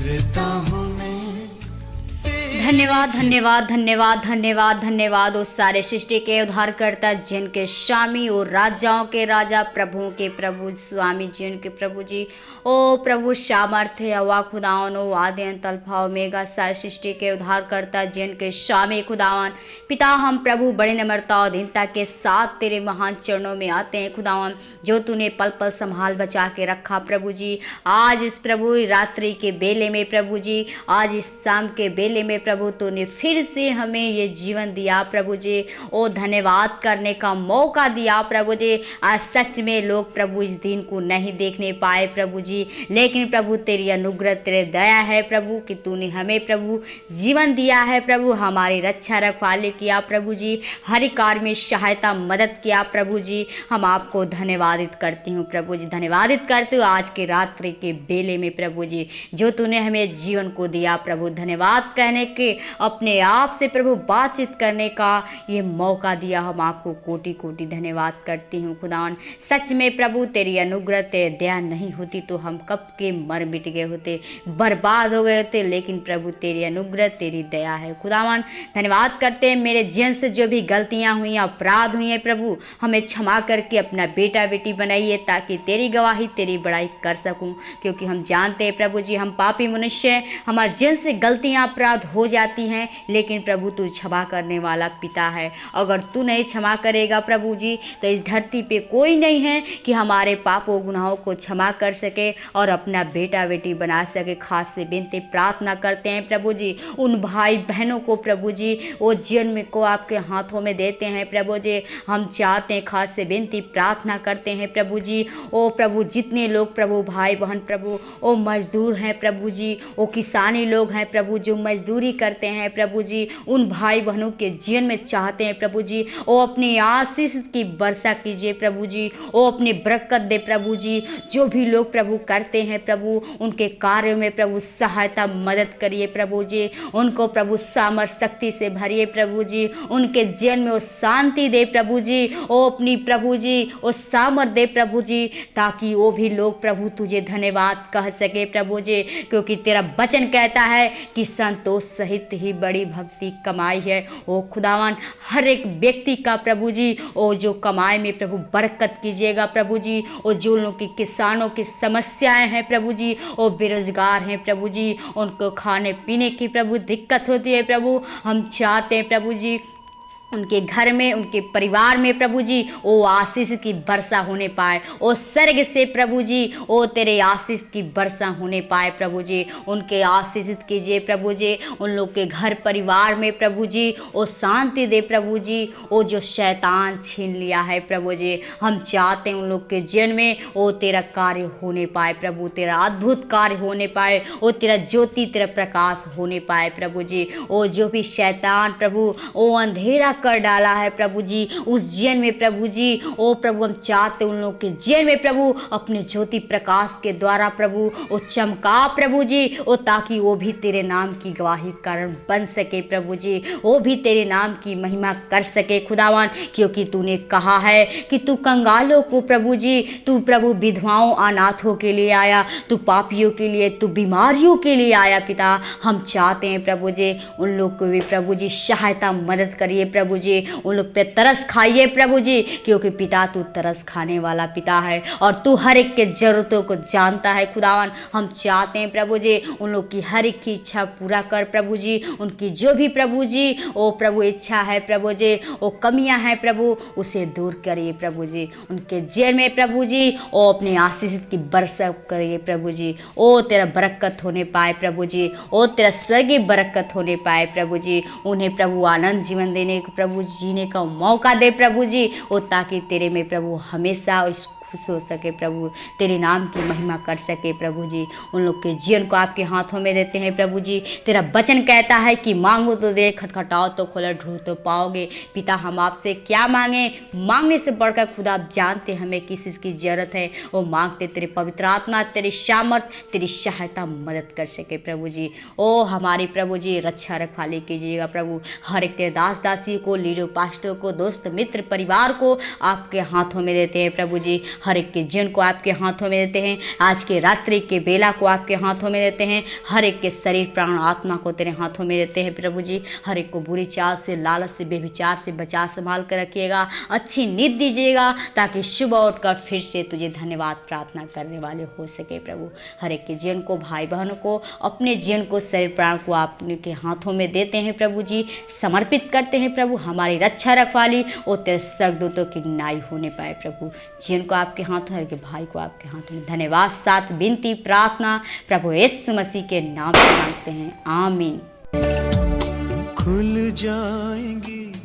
करता हूँ मैं। धन्यवाद धन्यवाद धन्यवाद धन्यवाद धन्यवाद उस सारे सृष्टि के उद्धारकर्ता जिनके स्वामी और राजाओं के राजा, प्रभुओं के प्रभु, स्वामी जी उनके प्रभु जी। ओ प्रभु सामर्थ्य हवा खुदावन, ओ आदि अंत अल्फा ओमेगा, सारी सृष्टि के उद्धारकर्ता जिनके स्वामी खुदावन पिता, हम प्रभु बड़ी नम्रता और दीनता के साथ तेरे महान चरणों में आते हैं खुदावन, जो तूने पल पल संभाल बचा के रखा प्रभु जी। आज इस प्रभु रात्रि के बेले में प्रभु जी, आज इस शाम के बेले में प्रभु तूने फिर से हमें ये जीवन दिया प्रभु जी। ओ धन्यवाद करने का मौका दिया प्रभु जी। आज सच में लोग प्रभु इस दिन को नहीं देखने पाए प्रभु जी, लेकिन प्रभु तेरी अनुग्रह तेरे दया है प्रभु कि तूने हमें प्रभु जीवन दिया है प्रभु, हमारी रक्षा रखवाली किया प्रभु जी, हर कार्य में सहायता मदद किया प्रभु जी। हम आपको धन्यवादित करती हूँ प्रभु जी, धन्यवादित करती हूँ आज के रात्रि के बेले में प्रभु जी, जो तूने हमें जीवन को दिया प्रभु। धन्यवाद कहने के, अपने आप से प्रभु बातचीत करने का ये मौका दिया, हम आपको कोटि कोटि धन्यवाद करती हूँ खुदावन। सच में प्रभु तेरी अनुग्रह तेरे दया नहीं होती तो हम कब के मर मिट गए होते, बर्बाद हो गए होते, लेकिन प्रभु तेरी अनुग्रह तेरी दया है खुदावन। धन्यवाद करते हैं मेरे जीवन से जो भी गलतियाँ हुई, अपराध हुई हैं प्रभु, हमें क्षमा करके अपना बेटा बेटी बनाइए ताकि तेरी गवाही तेरी बड़ाई कर सकूं, क्योंकि हम जानते हैं प्रभु जी हम पापी मनुष्य हैं, हमारे जीवन से गलतियाँ अपराध हो जाती हैं, लेकिन प्रभु तू क्षमा करने वाला पिता है। अगर तू नहीं क्षमा करेगा प्रभु जी तो इस धरती पे कोई नहीं है कि हमारे पापों गुनाहों को क्षमा कर सके और अपना बेटा बेटी बना सके। खास से विनती प्रार्थना करते हैं प्रभु जी उन भाई बहनों को प्रभु जी, वो जीवन में को आपके हाथों में देते हैं प्रभु जी। हम चाहते हैं, खास से विनती प्रार्थना करते हैं प्रभु जी, ओ प्रभु जितने लोग प्रभु भाई बहन प्रभु ओ मजदूर हैं प्रभु जी, वो किसानी लोग हैं प्रभु जो मजदूरी करते हैं प्रभु जी, उन भाई बहनों के जीवन में चाहते हैं प्रभु जी वो अपनी आशीष की वर्षा कीजिए प्रभु जी, वो अपनी बरकत दे प्रभु जी। जो भी लोग प्रभु करते हैं प्रभु उनके कार्यों में प्रभु सहायता मदद करिए प्रभु जी, उनको प्रभु सामर्थ शक्ति से भरिए प्रभु जी, उनके जीवन में वो शांति दे प्रभु जी, वो अपनी प्रभु जी वो सामर्थ दे प्रभु जी, ताकि वो भी लोग प्रभु तुझे धन्यवाद कह सके प्रभु जी, क्योंकि तेरा वचन कहता है कि संतोष सहित ही बड़ी भक्ति कमाई है। ओ खुदावन हर एक व्यक्ति का प्रभु जी ओ जो कमाई में प्रभु बरकत कीजिएगा प्रभु जी, ओ जो लोगों की किसानों की समस्याएं हैं प्रभु जी, ओ बेरोजगार हैं प्रभु जी, उनको खाने पीने की प्रभु दिक्कत होती है प्रभु, हम चाहते हैं प्रभु जी उनके घर में उनके परिवार में प्रभु जी ओ आशीष की वर्षा होने पाए, ओ स्वर्ग से प्रभु जी ओ तेरे आशीष की वर्षा होने पाए प्रभु जी, उनके आशीषित कीजिए प्रभु जी, उन लोग के घर परिवार में प्रभु जी ओ शांति दे प्रभु जी, ओ जो शैतान छीन लिया है प्रभु जी, हम चाहते हैं उन लोग के जीवन में ओ तेरा कार्य होने पाए प्रभु, तेरा अद्भुत कार्य होने पाए, ओ तेरा ज्योति तेरा प्रकाश होने पाए प्रभु जी। ओ जो भी शैतान प्रभु ओ अंधेरा कर डाला है प्रभु जी उस जीवन में प्रभु जी, ओ प्रभु हम चाहते उन लोग के जीवन में प्रभु अपने ज्योति प्रकाश के द्वारा प्रभु ओ चमका प्रभु जी, ओ ताकि वो भी तेरे नाम की गवाही कारण बन सके प्रभु जी, वो भी तेरे नाम की महिमा कर सके खुदावन, क्योंकि तूने कहा है कि तू कंगालों को प्रभु जी, तू प्रभु विधवाओं अनाथों के लिए आया, तू पापियों के लिए, तू बीमारियों के लिए आया पिता। हम चाहते हैं प्रभु जी उन लोग को भी प्रभु जी सहायता मदद करिए प्रभु जी, उन लोग पे तरस खाइए प्रभु जी, क्योंकि पिता तू तरस खाने वाला पिता है और तू हर एक के जरूरतों को जानता है खुदावन। हम चाहते हैं प्रभु जी उन लोग की हर एक की इच्छा पूरा कर प्रभु जी, उनकी जो भी प्रभु जी ओ प्रभु इच्छा है प्रभु जी, वो कमियां हैं प्रभु उसे दूर करिए प्रभु जी, उनके जेल में प्रभु जी ओ अपने आशीष की वर्षा करिए प्रभु जी, ओ तेरा बरकत होने पाए प्रभु जी, ओ तेरा स्वर्गीय बरकत होने पाए प्रभु जी, उन्हें प्रभु आनंद जीवन देने को प्रभु जीने का मौका दे प्रभु जी, ओ ताकि तेरे में प्रभु हमेशा खुश हो सके प्रभु, तेरे नाम की महिमा कर सके प्रभु जी। उन लोग के जीवन को आपके हाथों में देते हैं प्रभु जी। तेरा वचन कहता है कि मांगो तो दे, खटखटाओ तो खोलो, ढूंढो तो पाओगे। पिता हम आपसे क्या मांगे, मांगने से बढ़कर खुदा आप जानते हमें किस चीज़ की जरूरत है, वो मांगते तेरे पवित्र आत्मा, तेरी सामर्थ, तेरी सहायता मदद कर सके प्रभु जी। ओ हमारी प्रभु जी रक्षा रखवाली कीजिएगा प्रभु, हर एक तेरे दास दासी को, लीडर पास्टर को, दोस्त मित्र परिवार को आपके हाथों में देते हैं प्रभु जी। हर एक के जीवन को आपके हाथों में देते हैं। आज के रात्रि के बेला को आपके हाथों में देते हैं। हर एक के शरीर प्राण आत्मा को तेरे हाथों में देते हैं प्रभु जी। हर एक को बुरी चाल से, लालच से, बेविचार से बचा संभाल कर रखिएगा। अच्छी नींद दीजिएगा ताकि सुबह उठकर फिर से तुझे धन्यवाद प्रार्थना करने वाले हो सके प्रभु। हर एक के जीवन को, भाई बहनों को, अपने जीवन को, शरीर प्राण को आपने के हाथों में देते हैं प्रभु जी, समर्पित करते हैं प्रभु। हमारी रक्षा रखवाली और तेरे स्वर्गदूतों की नाई होने पाए प्रभु। जीवन को आपके हाथों, हर एक भाई को आपके हाथों में धन्यवाद साथ विनती प्रार्थना प्रभु यीशु मसीह के नाम से मांगते हैं, आमीन। खुल जाएंगी